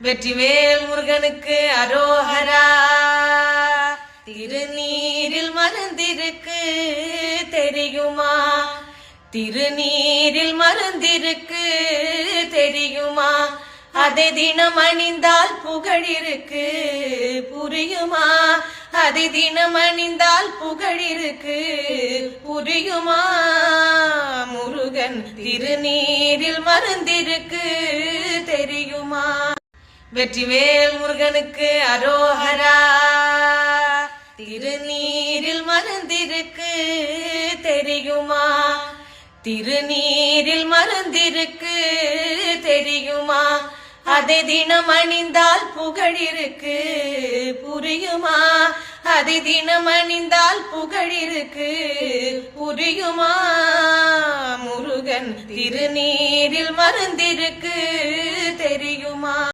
வெற்றிவேல் முருகனுக்கு அரோஹரா. திருநீரில் மருந்திருக்கு தெரியுமா? திருநீரில் மருந்திருக்கு தெரியுமா? அதை தினம் அணிந்தால் புகழிருக்கு புரியுமா? அதை தினம் அணிந்தால் புகழிருக்கு புரியுமா? முருகன் திருநீரில் மருந்திருக்கு தெரியுமா? வெற்றிவேல் முருகனுக்கு அரோஹரா. திருநீரில் மருந்திருக்கு தெரியுமா? திருநீரில் மருந்திருக்கு தெரியுமா? அதை தினம் அணிந்தால் புகழிருக்கு புரியுமா? அதை தினம் அணிந்தால் புகழிருக்கு புரியுமா? முருகன் திருநீரில் மருந்திருக்கு தெரியுமா?